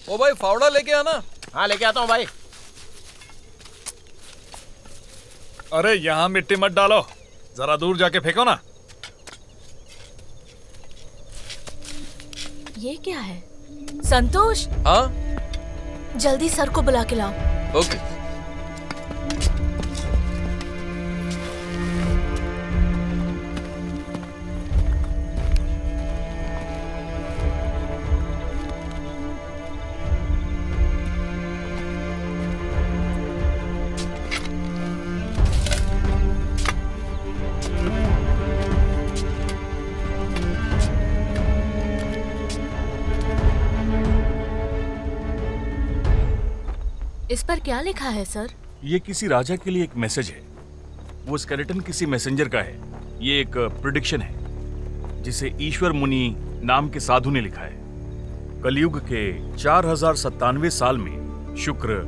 ओ भाई फावड़ा लेके आना। हाँ लेके आता हूँ भाई। अरे यहाँ मिट्टी मत डालो, जरा दूर जाके फेंको ना। ये क्या है? संतोष। हाँ जल्दी सर को बुला के लाओ। ओके। इस पर क्या लिखा है सर? ये किसी राजा के लिए एक मैसेज है। वो स्केलेटन किसी मैसेंजर का है। ये एक प्रेडिक्शन है जिसे ईश्वर मुनि नाम के साधु ने लिखा है। कलयुग के 4097 साल में शुक्र,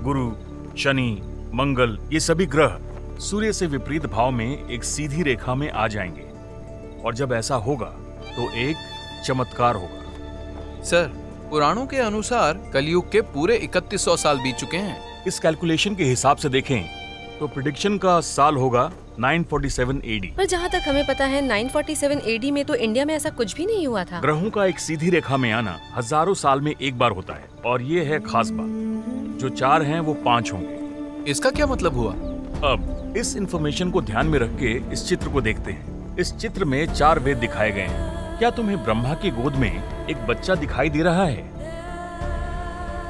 गुरु, शनि, मंगल ये सभी ग्रह सूर्य से विपरीत भाव में एक सीधी रेखा में आ जाएंगे और जब ऐसा होगा तो एक चमत्कार होगा। सर पुराणों के अनुसार कलयुग के पूरे 3100 साल बीत चुके हैं। इस कैलकुलेशन के हिसाब से देखें तो प्रेडिक्शन का साल होगा 947 एडी। पर जहाँ तक हमें पता है 947 एडी में तो इंडिया में ऐसा कुछ भी नहीं हुआ था। ग्रहों का एक सीधी रेखा में आना हजारों साल में एक बार होता है और ये है खास बात। जो 4 हैं वो 5 होंगे। इसका क्या मतलब हुआ? अब इस इंफॉर्मेशन को ध्यान में रख के इस चित्र को देखते हैं। इस चित्र में 4 वेद दिखाए गए हैं। क्या तुम्हें ब्रह्मा की गोद में एक बच्चा दिखाई दे रहा है?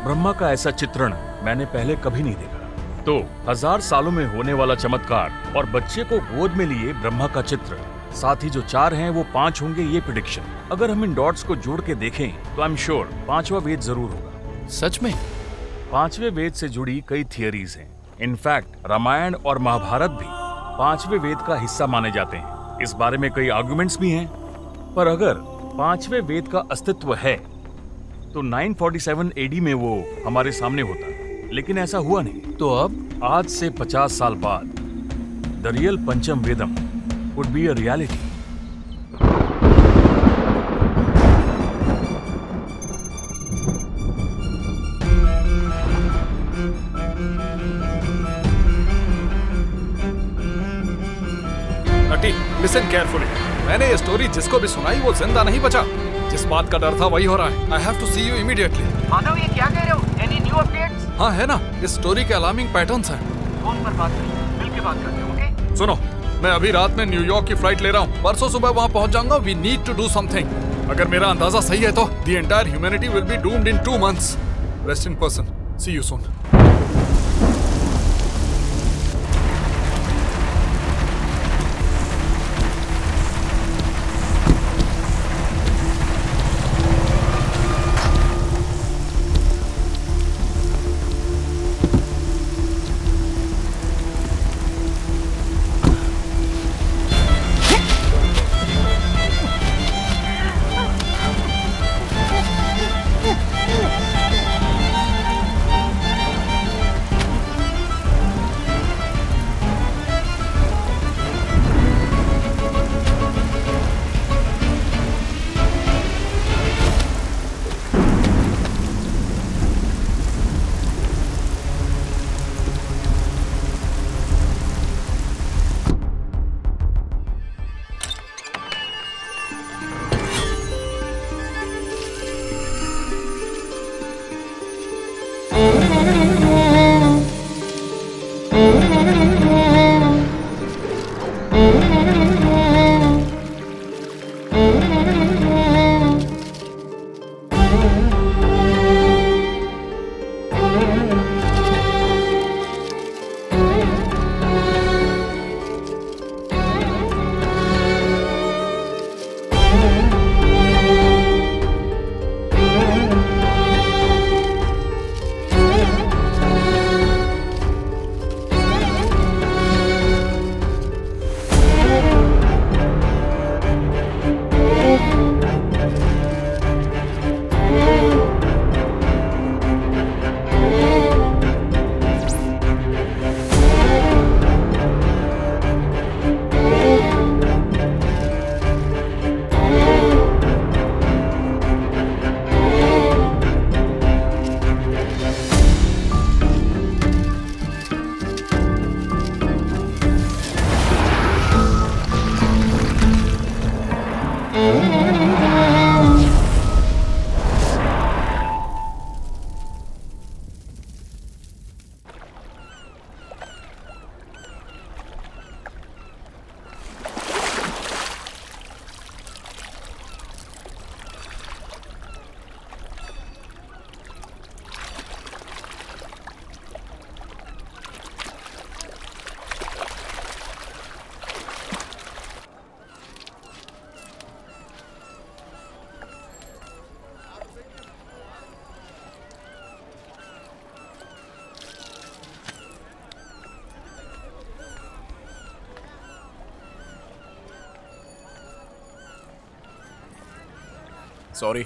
ब्रह्मा का ऐसा चित्रण मैंने पहले कभी नहीं देखा। तो 1000 सालों में होने वाला चमत्कार और बच्चे को गोद में लिए ब्रह्मा का चित्र, साथ ही जो 4 हैं वो 5 होंगे, ये प्रेडिक्शन। अगर हम इन डॉट्स को जोड़ के देखें तो आई एम श्योर 5वां वेद जरूर होगा। सच में? 5वें वेद से जुड़ी कई थियरीज हैं। इनफैक्ट रामायण और महाभारत भी 5वें वेद का हिस्सा माने जाते हैं। इस बारे में कई आर्गुमेंट्स भी हैं। पर अगर 5वें वेद का अस्तित्व है तो 947 एडी में वो हमारे सामने होता, लेकिन ऐसा हुआ नहीं। तो अब आज से 50 साल बाद द रियल पंचम वेदम would be a reality. Naughty, listen carefully. मैंने ये स्टोरी जिसको भी सुनाई वो जिंदा नहीं बचा। जिस बात का डर था वही हो रहा है। I have to see you immediately। Madhav ये क्या कह रहे हो? Any new updates? हाँ है ना, इस स्टोरी के अलार्मिंग पैटर्न्स हैं। फोन पर बात करिए, मिल के बात करते हैं, ओके? सुनो, मैं अभी रात में न्यूयॉर्क की फ्लाइट ले रहा हूँ। परसों सुबह वहाँ पहुँच जाऊंगा। We need to do something। अगर मेरा अंदाजा सही है तो the entire humanity will be doomed in 2 months। Rest in person। See you soon। Sorry.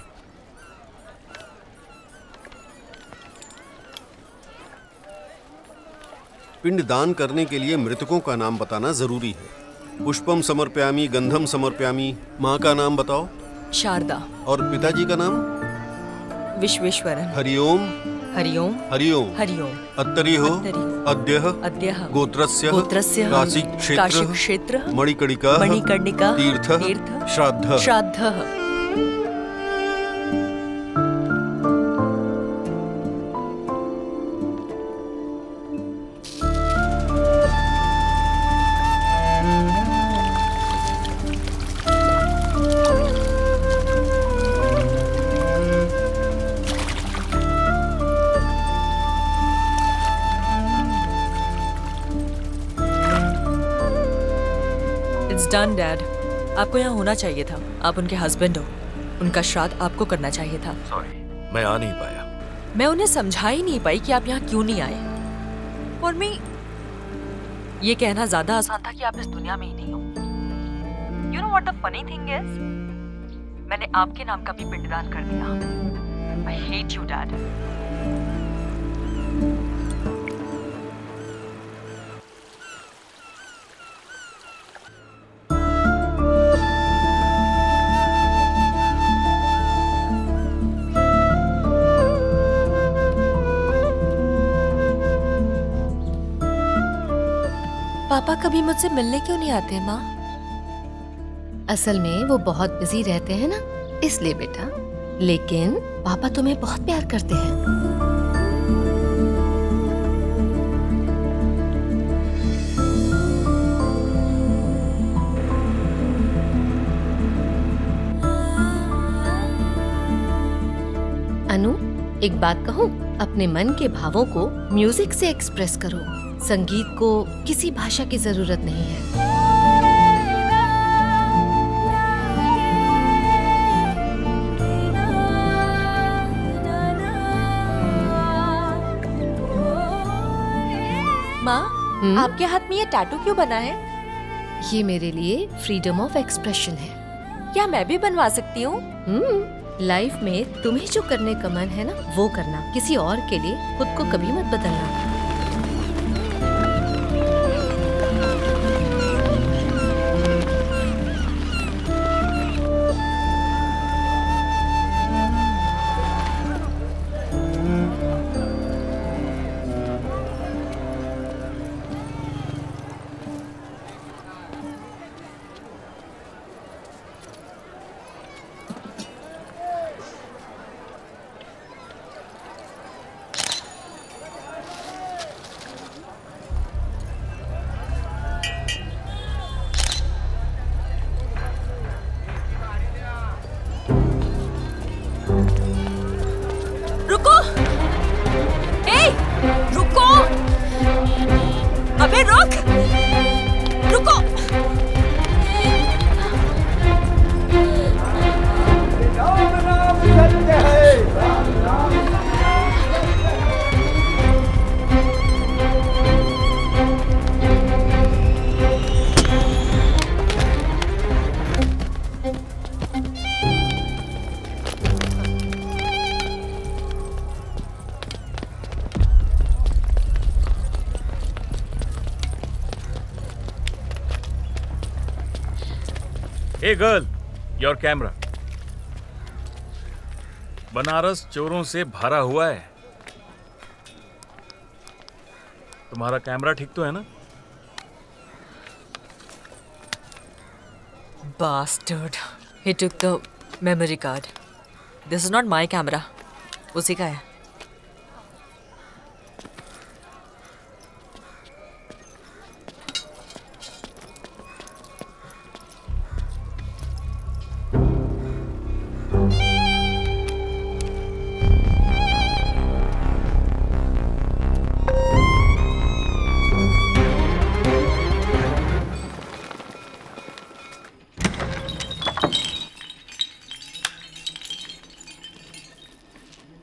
पिंडदान करने के लिए मृतकों का नाम बताना जरूरी है। पुष्पम समर्पयामी, गंधम समर्पयामी। माँ का नाम बताओ। शारदा। और पिताजी का नाम? विश्वेश्वरन। हरिओम। हरिओम। हरिओम। हरिओम। अत्तरिहो। अद्यः। अद्यः। गोत्रस्य। काशी क्षेत्र। मणिकर्णिका। मणिकर्णिका। तीर्थ। श्राद्ध। श्राद्धः। डन डैड, आपको यहाँ होना चाहिए था। आप उनके हस्बैंड हो, उनका श्राद्ध आपको करना चाहिए था। सॉरी, मैं आ नहीं पाया। मैं उन्हें समझा ही नहीं पाई कि आप यहाँ क्यों नहीं आए। और मैं ये कहना ज्यादा आसान था कि आप इस दुनिया में ही नहीं हो। You know what the funny thing is? मैंने आपके नाम का भी पिंडदान कर दिया। I hate you, Dad. पापा कभी मुझसे मिलने क्यों नहीं आते माँ? असल में वो बहुत बिजी रहते हैं ना, इसलिए बेटा। लेकिन पापा तुम्हें बहुत प्यार करते हैं। अनु, एक बात कहूँ, अपने मन के भावों को म्यूजिक से एक्सप्रेस करो। संगीत को किसी भाषा की जरूरत नहीं है। माँ, आपके हाथ में ये टैटू क्यों बना है? ये मेरे लिए फ्रीडम ऑफ एक्सप्रेशन है। क्या मैं भी बनवा सकती हूँ? लाइफ में तुम्हें जो करने का मन है ना, वो करना। किसी और के लिए खुद को कभी मत बदलना। अबे रुक! रुको! Hey girl, your camera. Banaras चोरों से भरा हुआ है। तुम्हारा कैमरा ठीक तो है ना? Bastard. He took the memory card. This is not my camera. उसी का है।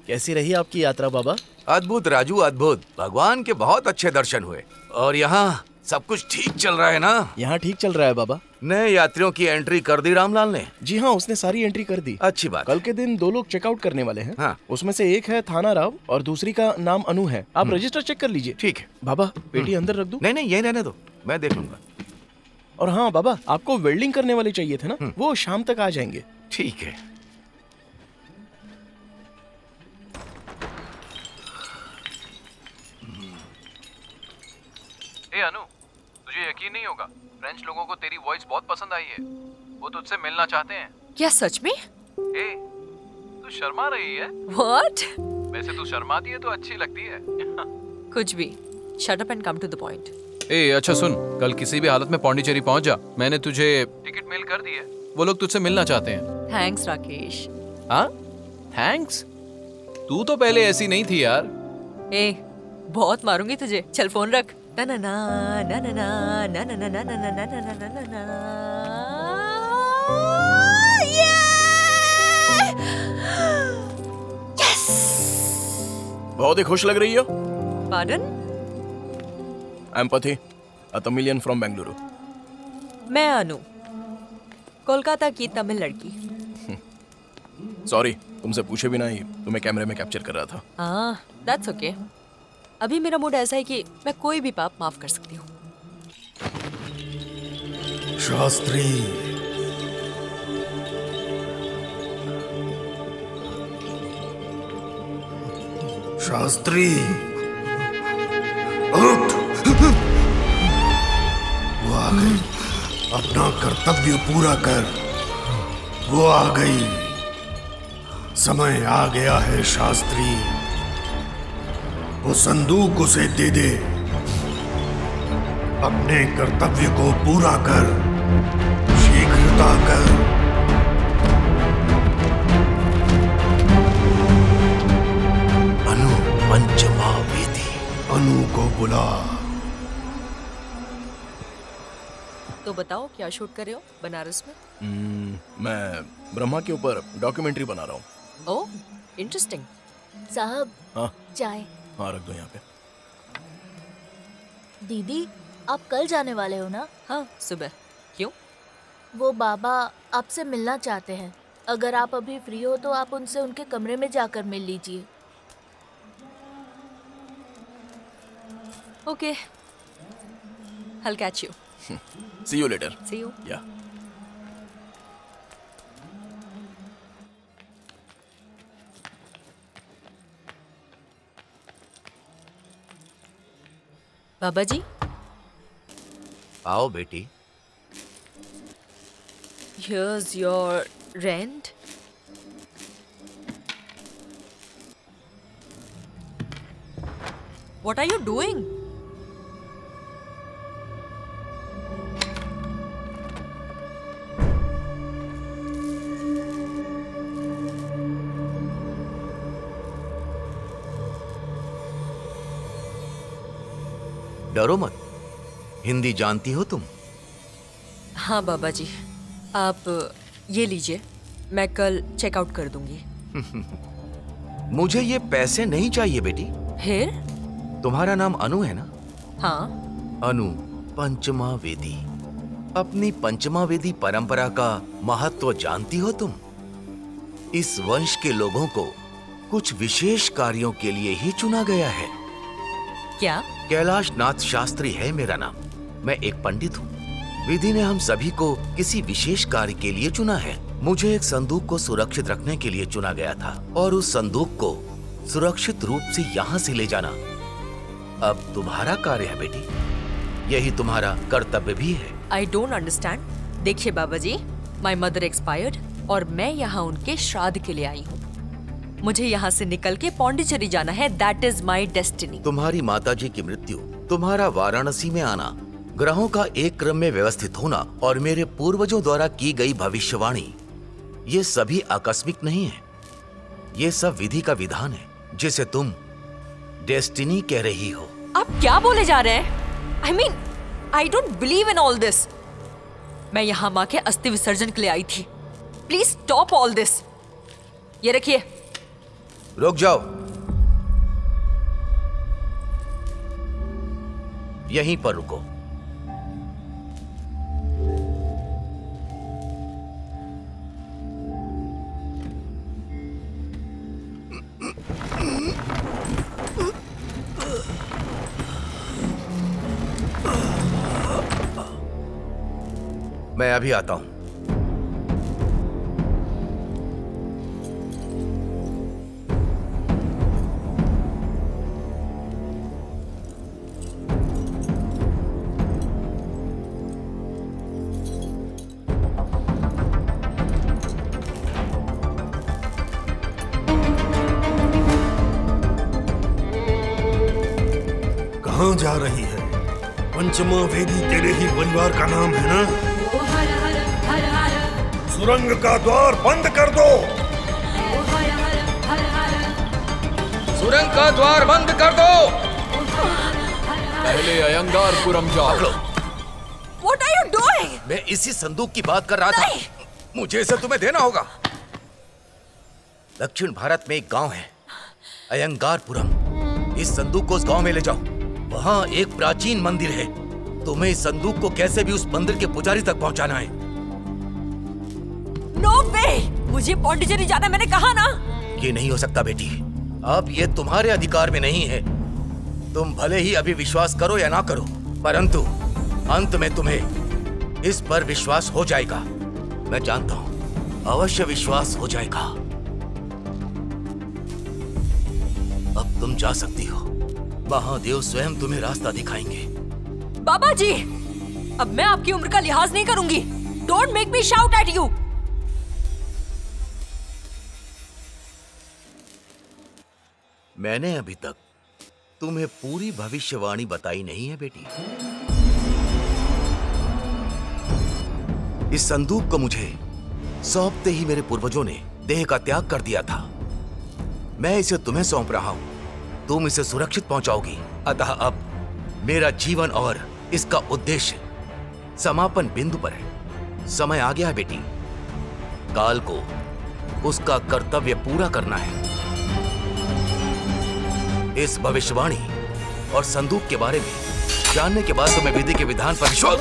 कैसी रही आपकी यात्रा बाबा? अद्भुत राजू, अद्भुत। भगवान के बहुत अच्छे दर्शन हुए। और यहाँ सब कुछ ठीक चल रहा है ना? यहाँ ठीक चल रहा है बाबा। नए यात्रियों की एंट्री कर दी रामलाल ने? जी हाँ, उसने सारी एंट्री कर दी। अच्छी बात। कल के दिन 2 लोग चेकआउट करने वाले हैं। हाँ। उसमें से एक है थाना राव और दूसरी का नाम अनु है। आप रजिस्टर चेक कर लीजिए। ठीक है बाबा, पेटी अंदर रख दूं? नहीं नहीं, यही रहने दो, मैं देख लूंगा। और हाँ बाबा, आपको वेल्डिंग करने वाले चाहिए थे ना, वो शाम तक आ जाएंगे। ठीक है। ए अनु, तुझे यकीन नहीं होगा, फ्रेंच लोगों को तेरी वॉइस बहुत पसंद आई है। वो तुझसे मिलना चाहते हैं। क्या सच में? ए, तू शर्मा रही है? What? वैसे तू शर्माती है तो अच्छी लगती है। कुछ भी। Shut up and come to the point. ए अच्छा सुन, कल किसी भी हालत में पौंडीचेरी पहुंच जा। मैंने तुझे टिकट मेल कर दी है। वो लोग तुझसे मिलना चाहते हैं। Thanks राकेश। हाँ थैंक्स? तू तो पहले ऐसी नहीं थी यार। ए, बहुत मारूंगी तुझे। चल फोन रख। ना ना ना ना ना ना ना ना ना ना ना ना ना ना ना ना ना। बहुत ही खुश लग रही हो। Pardon? I'm Pathi, a Tamilian from Bengaluru. मैं अनु, कोलकाता की तमिल लड़की। सॉरी, तुमसे पूछे बिना ही तुम्हें कैमरे में कैप्चर कर रहा था। हाँ, that's okay. अभी मेरा मूड ऐसा है कि मैं कोई भी पाप माफ कर सकती हूँ। शास्त्री, शास्त्री, उठ! वो आ गई। अपना कर्तव्य पूरा कर। वो आ गई। समय आ गया है शास्त्री। वो संदूक उसे दे दे। अपने कर्तव्य को पूरा कर। शीघ्रता कर। अनु पंचमा वेदी। अनु को बुला। तो बताओ क्या शूट कर रहे हो बनारस में? मैं ब्रह्मा के ऊपर डॉक्यूमेंट्री बना रहा हूँ। ओह, इंटरेस्टिंग। साहब, हाँ चाय। हाँ, रख दो यहाँ पे। दीदी, आप कल जाने वाले हो ना? हाँ, सुबह। क्यों? वो बाबा आपसे मिलना चाहते हैं। अगर आप अभी फ्री हो तो आप उनसे उनके कमरे में जाकर मिल लीजिए। Okay, I'll catch you. See you later. See you. Yeah. बाबा जी, आओ बेटी। here's your rent. What are you doing? डरो मत, हिंदी जानती हो तुम? हाँ बाबा जी, आप ये लीजिए, मैं कल चेकआउट कर दूंगी। मुझे ये पैसे नहीं चाहिए बेटी। फिर? तुम्हारा नाम अनु है ना? हाँ। अनु पंचमा वेदी। अपनी पंचमा वेदी परंपरा का महत्व जानती हो तुम? इस वंश के लोगों को कुछ विशेष कार्यों के लिए ही चुना गया है। क्या? कैलाश नाथ शास्त्री है मेरा नाम। मैं एक पंडित हूँ। विधि ने हम सभी को किसी विशेष कार्य के लिए चुना है। मुझे एक संदूक को सुरक्षित रखने के लिए चुना गया था और उस संदूक को सुरक्षित रूप से यहाँ से ले जाना अब तुम्हारा कार्य है बेटी। यही तुम्हारा कर्तव्य भी है। I don't understand. देखिए बाबा जी, माई मदर एक्सपायर्ड और मैं यहाँ उनके श्राद्ध के लिए आई हूँ। मुझे यहाँ से निकल के पौंडीचेरी जाना है। That is my destiny. तुम्हारी माताजी की मृत्यु, तुम्हारा वाराणसी में आना, ग्रहों का एक क्रम में व्यवस्थित होना और मेरे पूर्वजों द्वारा की गई भविष्यवाणी, ये सभी आकस्मिक नहीं है। ये सब विधि का विधान है जिसे तुम डेस्टिनी कह रही हो। आप क्या बोले जा रहे हैं? I mean, I don't believe in all this. मैं यहाँ माँ के अस्थि विसर्जन के लिए आई थी। Please stop all this. ये रखिए। रुक जाओ। यहीं पर रुको। मैं अभी आता हूं। कहाँ जा रही है? पंचमा वेदी तेरे ही परिवार का नाम है ना? सुरंग का द्वार बंद कर दो। सुरंग का द्वार बंद कर दो। पहले अयंगारपुरम जाओ। What are you doing? मैं इसी संदूक की बात कर रहा था। मुझे इसे तुम्हें देना होगा। दक्षिण भारत में एक गांव है अयंगारपुरम। इस संदूक को उस गांव में ले जाओ। वहां एक प्राचीन मंदिर है। तुम्हें इस संदूक को कैसे भी उस मंदिर के पुजारी तक पहुंचाना है। No way! मुझे पौंडीचेरी जाना, मैंने कहा ना। ये नहीं हो सकता बेटी। अब ये तुम्हारे अधिकार में नहीं है। तुम भले ही अभी विश्वास करो या ना करो, परंतु अंत में तुम्हें इस पर विश्वास हो जाएगा। मैं जानता हूं, अवश्य विश्वास हो जाएगा। अब तुम जा सकती हो। महादेव स्वयं तुम्हें रास्ता दिखाएंगे। बाबा जी, अब मैं आपकी उम्र का लिहाज नहीं करूंगी। Don't make me shout at you. मैंने अभी तक तुम्हें पूरी भविष्यवाणी बताई नहीं है बेटी। इस संदूक को मुझे सौंपते ही मेरे पूर्वजों ने देह का त्याग कर दिया था। मैं इसे तुम्हें सौंप रहा हूं। तुम इसे सुरक्षित पहुंचाओगी। अतः अब मेरा जीवन और इसका उद्देश्य समापन बिंदु पर है। समय आ गया है बेटी। काल को उसका कर्तव्य पूरा करना है। इस भविष्यवाणी और संदूक के बारे में जानने के बाद तुम्हें विधि के विधान पर विश्वास।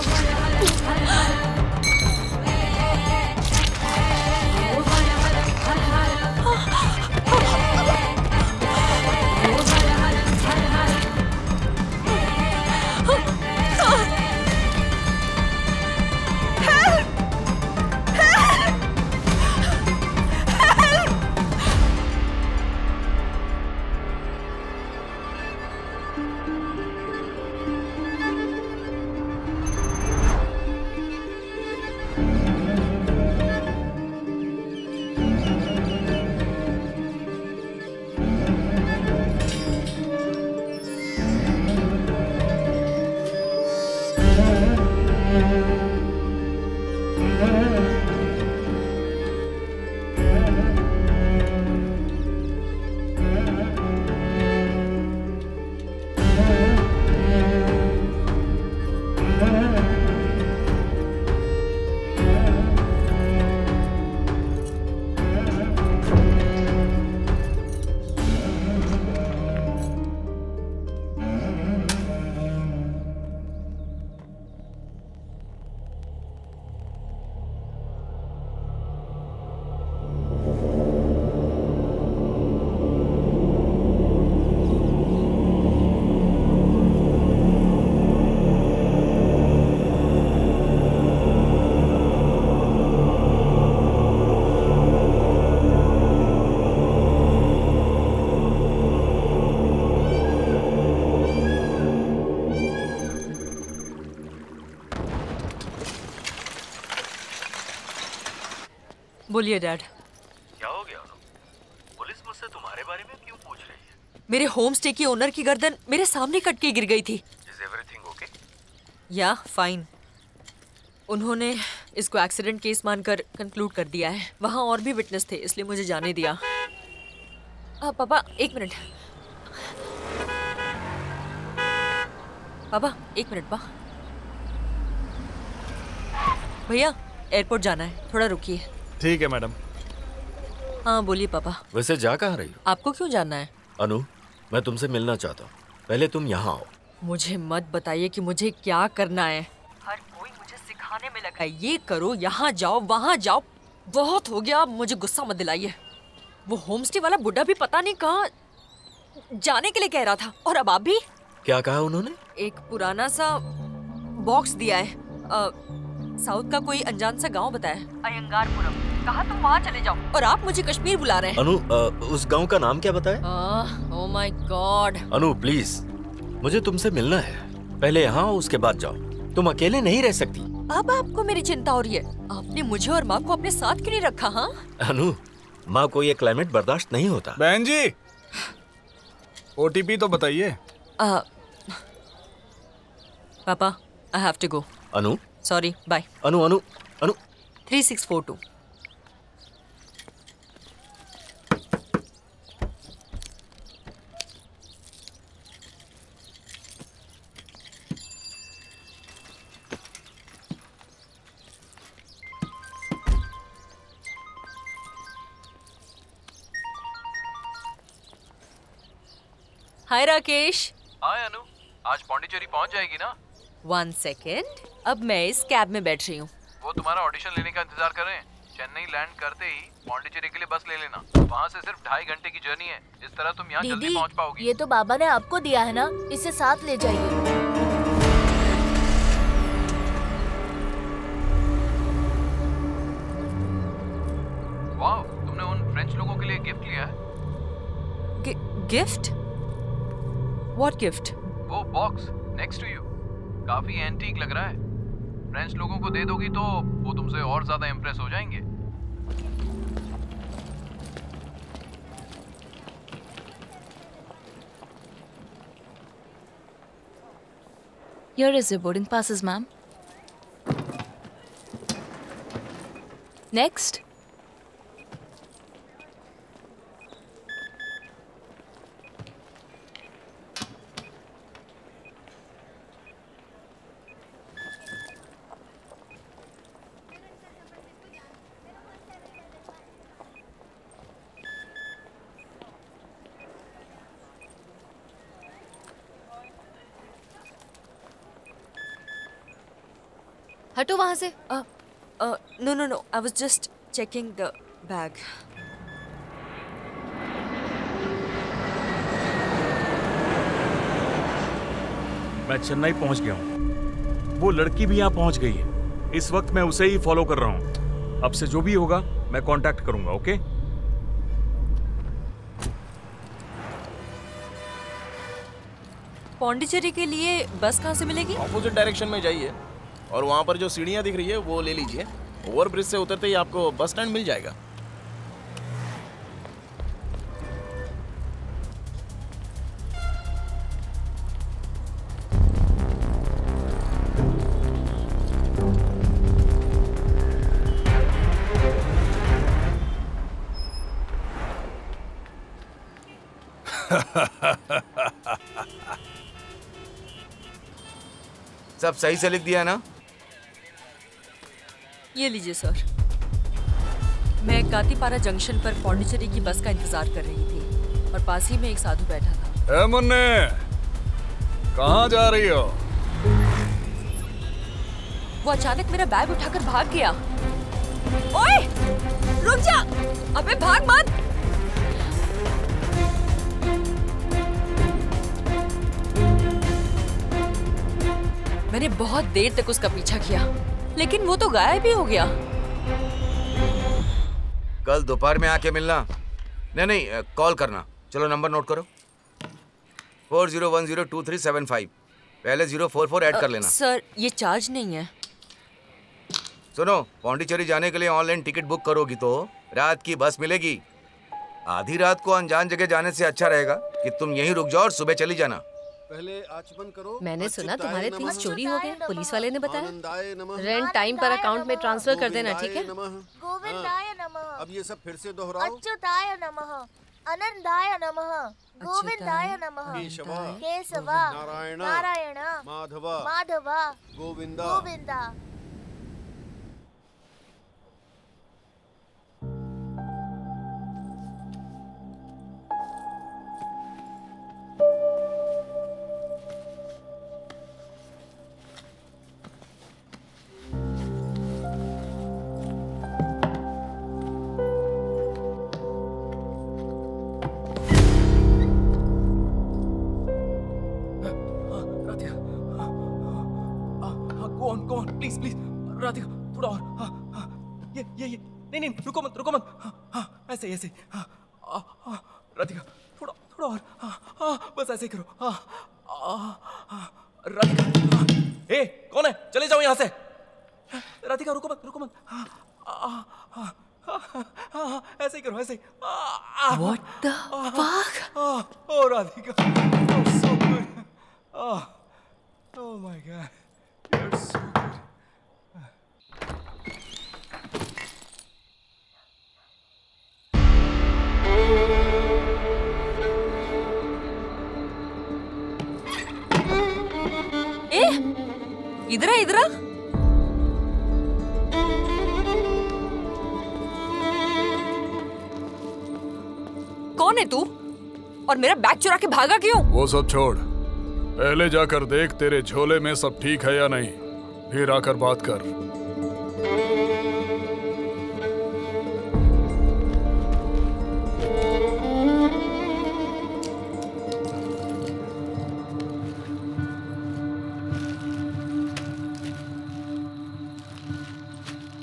बोलिए डैड। क्या हो गया? पुलिस मुझसे तुम्हारे बारे में क्यों पूछ रही है? मेरे होम स्टे की ओनर की गर्दन मेरे सामने कट के गिर गई थी। Is everything okay? या फाइन। उन्होंने इसको एक्सीडेंट केस मानकर कंक्लूड कर दिया है। वहाँ और भी विटनेस थे, इसलिए मुझे जाने दिया। पापा एक मिनट। पापा एक मिनट। भैया एयरपोर्ट जाना है, थोड़ा रुकिए। ठीक है मैडम। हाँ बोलिए पापा। वैसे जा कहाँ रही हो? आपको क्यों जानना है? अनु, मैं तुमसे मिलना चाहता हूँ। पहले तुम यहाँ आओ। मुझे मत बताइए कि मुझे क्या करना है। हर कोई मुझे सिखाने में लगा है। ये करो, यहाँ जाओ, वहाँ जाओ। बहुत हो गया, अब मुझे गुस्सा मत दिलाइए। वो होम स्टे वाला बुड्ढा भी पता नहीं कहाँ जाने के लिए कह रहा था, और अब आप भी। क्या कहा उन्होंने? एक पुराना सा बॉक्स दिया है। साउथ का कोई अनजान सा गांव बताया, अयंगारपुरम। कहा तुम वहाँ चले जाओ और आप मुझे कश्मीर बुला रहे हैं। अनु, उस गांव का नाम क्या बताया? Oh my God. Anu please, मुझे तुमसे मिलना है। पहले यहाँ उसके बाद जाओ। तुम अकेले नहीं रह सकती। अब आपको मेरी चिंता हो रही है? आपने मुझे और माँ को अपने साथ क्यों नहीं रखा? हाँ अनु, माँ को ये क्लाइमेट बर्दाश्त नहीं होता। बहन जी, ओटीपी तो बताइए। पापा, I have to go. Anu, sorry, bye. Anu Anu Anu 3642। Hi Rakesh. Hi Anu, आज पौंडीचेरी पहुंच जाएगी ना? 1 सेकेंड, अब मैं इस कैब में बैठ रही हूँ। वो तुम्हारा ऑडिशन लेने का इंतजार कर रहे हैं। चेन्नई लैंड करते ही पौंडीचेरी के लिए बस ले लेना। वहाँ से सिर्फ 2.5 घंटे की जर्नी है। इस तरह तुम यहाँ जल्दी पहुँच पाओगी। ये तो बाबा ने आपको दिया है ना, इसे साथ ले जाइए। वाह, तुमने उन फ्रेंच लोगों के लिए गिफ्ट लिया है। गिफ्ट? What gift? वो बॉक्स नेक्स्ट टू यू काफी एंटीक लग रहा है। फ्रेंच लोगों को दे दोगी तो वो तुमसे और ज्यादा इम्प्रेस हो जाएंगे। Here is your boarding passes, ma'am. Next. हटो वहां से। No no no, I was just checking the bag. मैं चेन्नई पहुंच गया हूँ। वो लड़की भी यहाँ पहुंच गई है। इस वक्त मैं उसे ही फॉलो कर रहा हूँ। अब से जो भी होगा मैं कांटेक्ट करूंगा। ओके? पौंडीचेरी के लिए बस कहाँ से मिलेगी? ऑपोजिट डायरेक्शन में जाइए और वहाँ पर जो सीढ़ियाँ दिख रही है वो ले लीजिए। ओवर ब्रिज से उतरते ही आपको बस स्टैंड मिल जाएगा। सब सही से लिख दिया ना? ये लीजिए सर। मैं कातीपारा जंक्शन पर पौंडीचेरी की बस का इंतजार कर रही थी और पास ही में एक साधु बैठा था। ए मुन्ने, कहाँ जा रही हो? वो अचानक मेरा बैग उठाकर भाग गया। ओए, रुक जा! अबे भाग मत! मैंने बहुत देर तक उसका पीछा किया, लेकिन वो तो गायब ही हो गया। कल दोपहर में आके मिलना। नहीं, कॉल करना। चलो नंबर नोट करो। 40102375। पहले 044 ऐड कर लेना। सर, ये चार्ज नहीं है। सुनो, पौंडीचेरी जाने के लिए ऑनलाइन टिकट बुक करोगी तो रात की बस मिलेगी। आधी रात को अनजान जगह जाने से अच्छा रहेगा कि तुम यहीं रुक जाओ और सुबह चली जाना। पहले आचमन करो। मैंने सुना तुम्हारे 30 चोरी हो गए, पुलिस वाले ने बताया। रेंट टाइम पर अकाउंट में ट्रांसफर कर देना, ठीक है? गोविंदाय नमः। अब ये सब फिर से दोहराओ। अच्युताय नमः, अनंताय नमः, गोविंदाय नमः, Keshav, Narayan, Madhav, Govinda. Go on, please. Radhika थोड़ा और, हाँ हाँ, ये नहीं नहीं, रुको मत हाँ हाँ, ऐसे ऐसे, हाँ हाँ, राधिका थोड़ा थोड़ा और, हाँ हाँ, बस ऐसे ही करो, हाँ हाँ, राधिका, हाँ, ए कौन है, चले जाओ यहाँ से, राधिका रुको मत, हाँ हाँ हाँ हाँ, ऐसे ही करो, ऐसे ही, What the fuck? Oh Radhika, you're so good, oh my God, you're so good. इधर आ। कौन है तू? और मेरा बैग चुरा के भागा क्यों? वो सब छोड़, पहले जाकर देख तेरे झोले में सब ठीक है या नहीं, फिर आकर बात कर।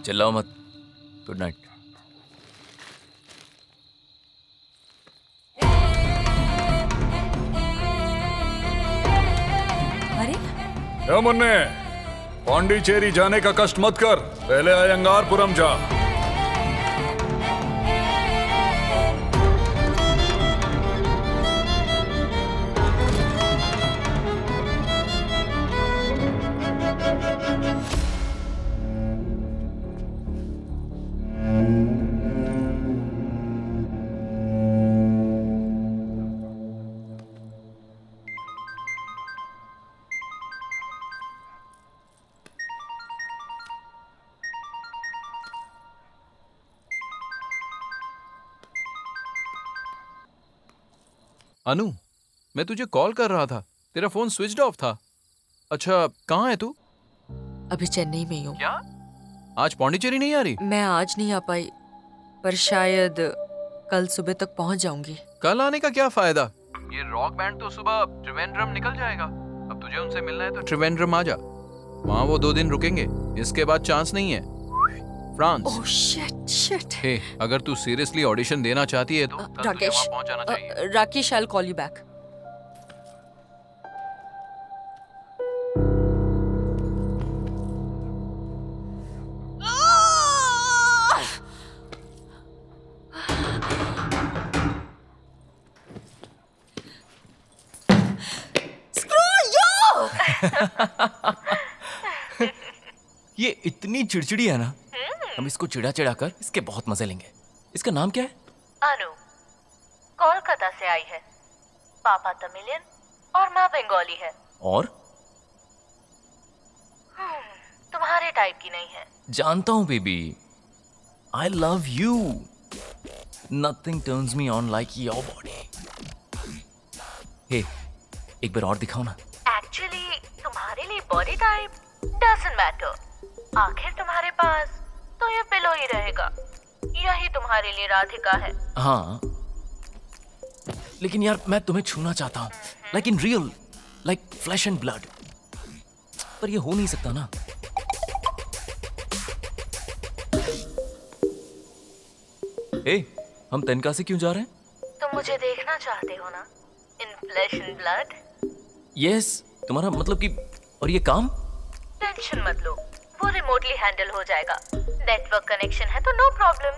चिल्लाओ मत। Good night. अरे क्या मुन्ने, पौंडीचेरी जाने का कष्ट मत कर, पहले अयंगारपुरम जा। अनु, मैं तुझे कॉल कर रहा था, तेरा फोन स्विच्ड ऑफ था। अच्छा, कहाँ है तू? अभी चेन्नई में ही हूँ। क्या? आज पौंडीचेरी नहीं आ रही? मैं आज नहीं आ पाई, पर शायद कल सुबह तक पहुँच जाऊंगी। कल आने का क्या फायदा? ये रॉक बैंड तो सुबह त्रिवेंद्रम निकल जाएगा। अब तुझे उनसे मिलना है तो त्रिवेंद्रम आ जा, वहाँ वो 2 दिन रुकेंगे, इसके बाद चांस नहीं है। फ्रांस। Oh shit. हे, अगर तू सीरियसली ऑडिशन देना चाहती है तो कल तुझे राकेश, वहाँ पहुँच जाना चाहिए। Rakesh, I'll call you back. ये इतनी चिड़चिड़ी है ना, हम इसको चिड़ा कर इसके बहुत मजे लेंगे। इसका नाम क्या है? अनु, कोलकाता से आई है। पापा तमिलियन और माँ बंगाली है। और तुम्हारे टाइप की नहीं है। जानता हूँ baby, I love you. Nothing turns me on like your body. Hey, एक बार और दिखाओ ना। एक्चुअली तुम्हारे लिए बॉडी टाइप डजंट मैटर। आखिर तुम्हारे पास तो ये पिलो ही रहेगा। यही तुम्हारे लिए राधिका है। हाँ, लेकिन यार मैं तुम्हें छूना चाहता हूँ, like in real, like flash and blood. पर ये हो नहीं सकता ना। ए, हम तेनकासी क्यों जा रहे हैं? तुम मुझे देखना चाहते हो ना, इन फ्लैश एंड ब्लड। यस, तुम्हारा मतलब कि, और ये काम? टेंशन मत लो, वो रिमोटली हैंडल हो जाएगा। नेटवर्क कनेक्शन है तो नो प्रॉब्लम।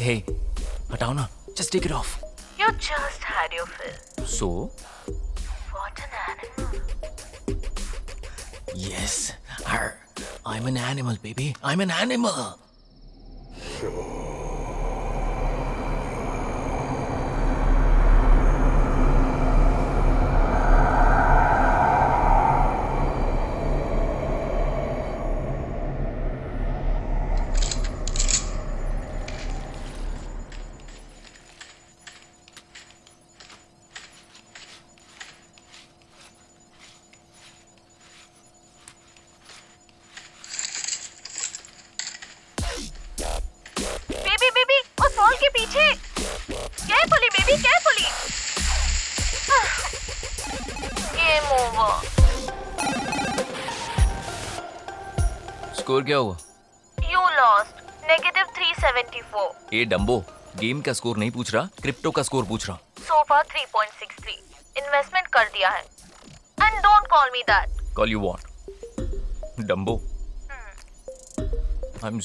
हे, हटाओ ना, just take it off. You just had your fill. So? What an animal. Yes, I'm an animal, baby. I'm an animal. Score क्या हुआ? You lost. -374. A Dumbo, game का score नहीं पूछ रहा, crypto का score पूछ रहा हूँ। So far 3.63. इन्वेस्टमेंट कर दिया है. And don't call me that. Call you what? Dumbo. I'm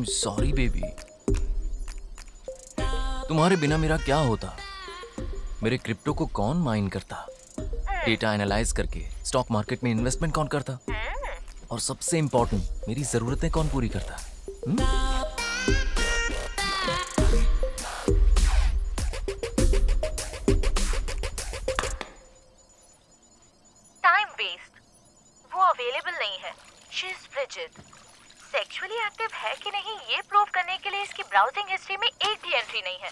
sorry baby. तुम्हारे बिना मेरा क्या होता? मेरे क्रिप्टो को कौन माइन करता? डेटा एनालाइज करके स्टॉक मार्केट में इन्वेस्टमेंट कौन करता? और सबसे इंपॉर्टेंट, मेरी जरूरतें कौन पूरी करता? Time waste. वो अवेलेबल नहीं है। She is frigid. Sexually active है कि नहीं ये प्रूव करने के लिए इसकी ब्राउजिंग हिस्ट्री में एक भी एंट्री नहीं है।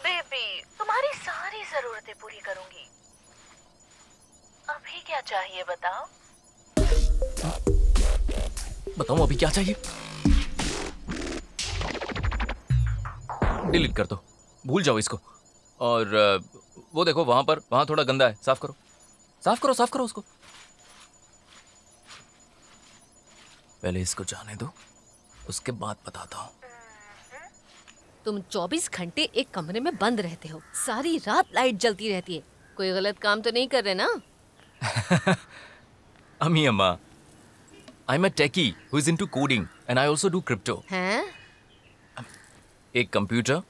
बेबी, तुम्हारी सारी जरूरतें पूरी करूंगी। अभी क्या चाहिए बताओ? बताओ अभी क्या चाहिए? डिलीट कर दो, भूल जाओ इसको। और वो देखो वहां थोड़ा गंदा है, साफ करो उसको। पहले इसको जाने दो, उसके बाद बताता हूँ। तुम 24 घंटे एक कमरे में बंद रहते हो, सारी रात लाइट जलती रहती है। कोई गलत काम तो नहीं कर रहे ना? अम्मी अम्मा, I'm a techie who is into coding and I also do crypto. हैं? एक कंप्यूटर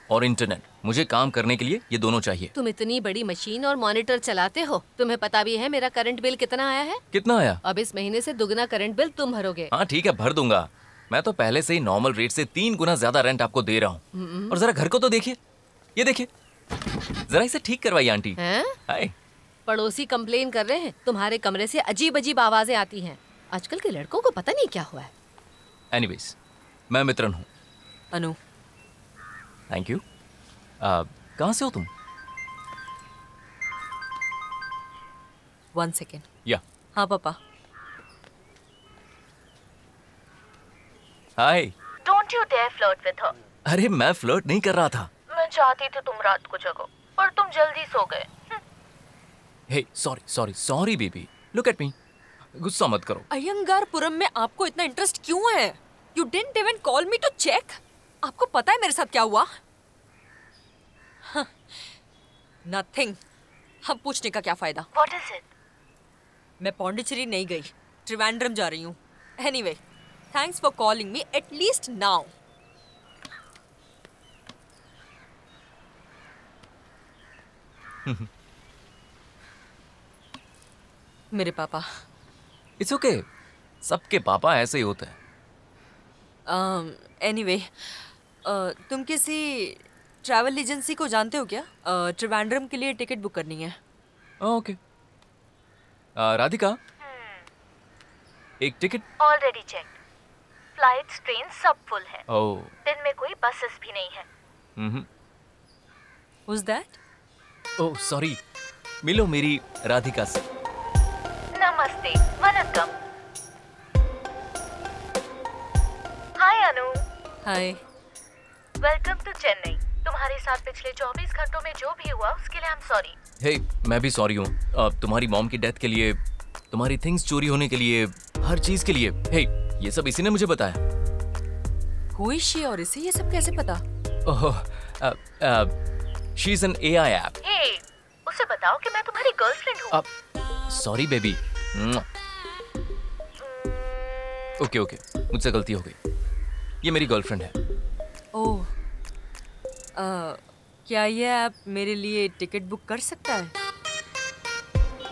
और इंटरनेट, मुझे काम करने के लिए ये दोनों चाहिए। तुम इतनी बड़ी मशीन और मॉनिटर चलाते हो, तुम्हें पता भी है मेरा करंट बिल कितना आया है? कितना आया? अब इस महीने से दुगना करंट बिल तुम भरोगे। हाँ ठीक है, भर दूंगा। मैं तो पहले से ही नॉर्मल रेट से 3 गुना ज्यादा रेंट आपको दे रहा हूँ। और जरा घर को तो देखिए, ये देखिए, जरा इसे ठीक करवाइए आंटी। हाय। पड़ोसी कंप्लेन कर रहे हैं तुम्हारे कमरे से अजीब अजीब आवाजें आती हैं। आजकल के लड़कों को पता नहीं क्या हुआ है। एनीवेज, मैं मित्रन हूँ। अनु। Thank you. कहाँ से हो तुम? 1 सेकेंड। या। हाँ पापा। हाय। Don't you dare flirt with her. अरे मैं फ्लर्ट नहीं कर रहा था। मैं चाहती थी तुम रात को जगो, पर तुम जल्दी सो गए। Hey sorry baby, look at me. गुस्सा मत करो। अयंगारपुरम में आपको इतना इंटरेस्ट क्यों है? You didn't even call me to check. आपको पता है मेरे साथ क्या हुआ? नथिंग। हम पूछने का क्या फायदा? What is it? मैं पौंडीचेरी नहीं गई, त्रिवेंद्रम जा रही हूँ। Anyway, thanks for calling me at least now. मेरे पापा। इट्स ओके, सबके पापा ऐसे ही होते हैं। एनीवे, तुम किसी ट्रैवल एजेंसी को जानते हो क्या? त्रिवेंद्रम के लिए टिकट बुक करनी है। ओके। राधिका, एक ticket. Already check. Flights, train सब फुल है। ओह। दिन में कोई बसेस भी नहीं है। Who's that? ओह सॉरी, मिलो मेरी राधिका से। नमस्ते, वनक्कम। Hi Anu. Hi. Welcome to Chennai. तुम्हारे साथ पिछले 24 घंटों में जो भी हुआ उसके लिए आई एम सॉरी। हे, मैं भी सॉरी हूँ। तुम्हारी मॉम की डेथ के लिए, तुम्हारी थिंग्स चोरी होने के लिए, हर चीज के लिए। हे, ये सब इसी ने मुझे बताया। Who is she और इसे ये सब कैसे पता? Oh, she is an AI app. Hey, उसे बताओ कि मैं तुम्हारी गर्लफ्रेंड हूँ। Sorry baby. ओके, मुझसे गलती हो गई। ये मेरी गर्लफ्रेंड है। ओह, क्या ये ऐप मेरे लिए टिकट बुक कर सकता है?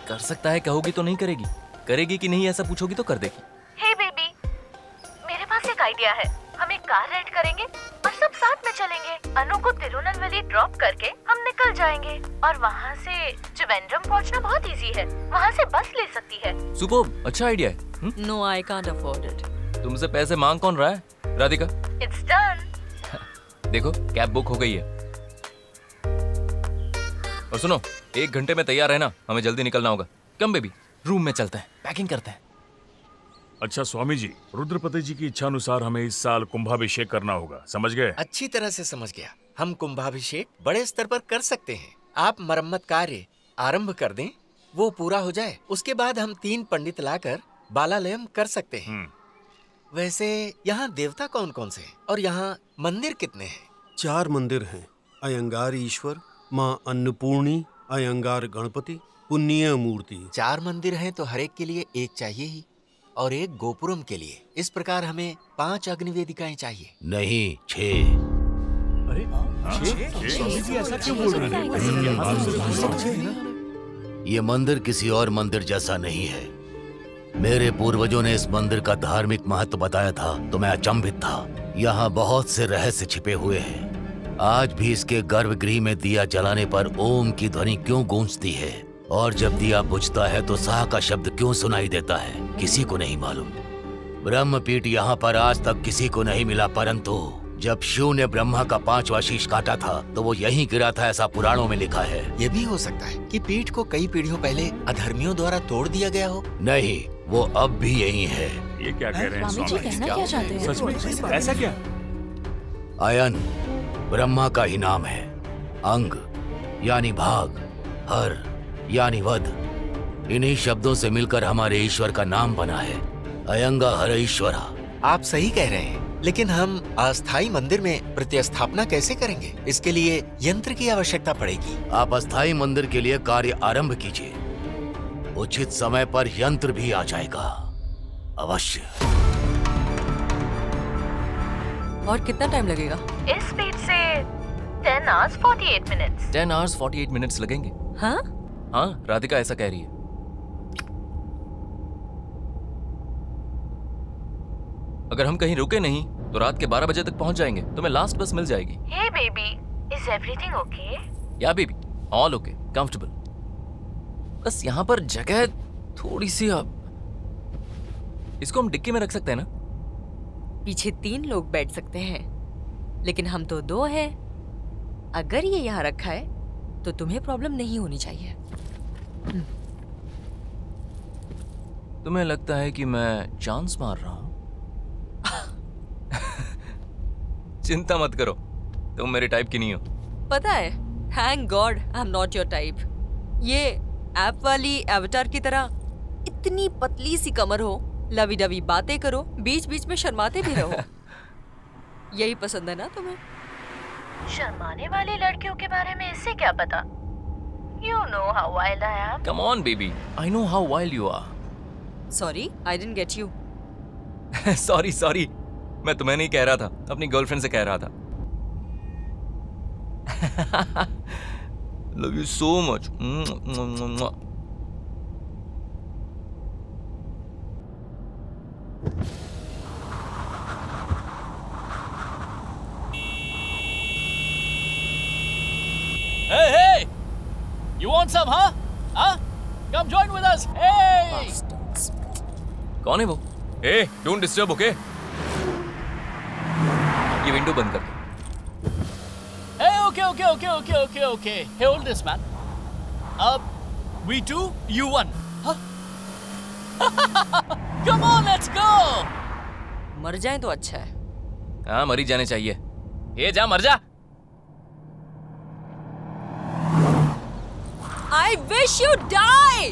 कर सकता है, कहोगी तो नहीं करेगी। करेगी कि नहीं ऐसा पूछोगी तो कर देगी। हे बेबी, मेरे पास एक आइडिया है। हम एक कार रेंट करेंगे और सब साथ में चलेंगे। अनु को तिरुनेलवेली ड्रॉप करके हम निकल जाएंगे और वहाँ से त्रिवेंद्रम पहुँचना बहुत इजी है। वहाँ से बस ले सकती है। सुपर्ब, अच्छा आइडिया है। No, I can't afford it. तुमसे पैसे मांग कौन रहा है, राधिका? It's done. देखो, कैब बुक हो गई है। और सुनो, 1 घंटे में तैयार रहना, हमें जल्दी निकलना होगा। कम बेबी, रूम में चलते हैं, पैकिंग करते हैं। अच्छा स्वामी जी, रुद्रपति जी की इच्छा अनुसार हमें इस साल कुंभाभिषेक करना होगा, समझ गए? अच्छी तरह से समझ गया। हम कुंभाभिषेक बड़े स्तर पर कर सकते हैं। आप मरम्मत कार्य आरंभ कर दें, वो पूरा हो जाए, उसके बाद हम 3 पंडित लाकर बालालयम कर सकते हैं। वैसे यहाँ देवता कौन कौन से हैं और यहाँ मंदिर कितने हैं? 4 मंदिर हैं। अयंगार ईश्वर, माँ अन्नपूर्णी, अयंगार गणपति, पुण्य मूर्ति। 4 मंदिर हैं तो हर एक के लिए एक चाहिए ही, और एक गोपुरम के लिए। इस प्रकार हमें 5 अग्निवेदिकाएं चाहिए। नहीं, 6। अरे ऐसा क्यों बोल रहे हैं? ये मंदिर किसी और मंदिर जैसा नहीं है। मेरे पूर्वजों ने इस मंदिर का धार्मिक महत्व बताया था तो मैं अचंभित था। यहाँ बहुत से रहस्य छिपे हुए हैं। आज भी इसके गर्भगृह में दिया जलाने पर ओम की ध्वनि क्यों गूंजती है, और जब दिया बुझता है तो सा का शब्द क्यों सुनाई देता है, किसी को नहीं मालूम। ब्रह्मपीठ यहाँ पर आज तक किसी को नहीं मिला, परंतु जब शिव ने ब्रह्मा का 5वां शीश काटा था तो वो यहीं गिरा था, ऐसा पुराणों में लिखा है। ये भी हो सकता है कि पीठ को कई पीढ़ियों पहले अधर्मियों द्वारा तोड़ दिया गया हो। नहीं, वो अब भी यहीं है। ये क्या कह रहे हैं स्वामी जी? कहना क्या चाहते हैं? सच में ऐसा क्या? अयन ब्रह्मा का ही नाम है। अंग यानी भाग, हर यानी वध। इन्हीं शब्दों से मिलकर हमारे ईश्वर का नाम बना है, अयंगा हर ईश्वरा। आप सही कह रहे हैं, लेकिन हम अस्थायी मंदिर में प्रतिस्थापना कैसे करेंगे? इसके लिए यंत्र की आवश्यकता पड़ेगी। आप अस्थायी मंदिर के लिए कार्य आरंभ कीजिए, उचित समय पर यंत्र भी आ जाएगा, अवश्य। और कितना टाइम लगेगा? इस स्पीड से 10 hours 48 minutes। 10 hours 48 minutes लगेंगे। हाँ? हाँ, राधिका ऐसा कह रही है। अगर हम कहीं रुके नहीं तो रात के 12 बजे तक पहुंच जाएंगे। तुम्हें लास्ट बस मिल जाएगी। Hey baby, is everything okay? या बेबी, ऑल ओके, कंफर्टेबल। बस यहाँ पर जगह थोड़ी सी इसको हम डिक्की में रख सकते हैं ना? पीछे 3 लोग बैठ सकते हैं, लेकिन हम तो 2 हैं। अगर ये यहाँ रखा है तो तुम्हें प्रॉब्लम नहीं होनी चाहिए। तुम्हें लगता है कि मैं चांस मार रहा हूँ? चिंता मत करो, तुम मेरे टाइप की नहीं हो। पता है, thank God I am not your type. ये ऐप वाली एवतार की तरह इतनी पतली सी कमर हो, लवी डवी बातें करो, बीच बीच में शर्माते भी रहो। यही पसंद है ना तुम्हें? शर्माने वाली लड़कियों के बारे में इससे क्या पता? You know how wild I am. Come on baby, I know how wild you are. Sorry, I didn't get you. Sorry, मैं तुम्हें नहीं कह रहा था, अपनी गर्लफ्रेंड से कह रहा था। Love you so much. Hey! You want some, huh? Huh? Come join with us. Hey! कौन है वो? Hey, don't disturb, okay? ये विंडो बंद कर दो। Hey, okay. Hey, hold this, man. We 2, you 1. Huh? Come on, let's go. मर जाए तो अच्छा है। हाँ, मरी जाने चाहिए। ये जा, मर जा। I wish you die.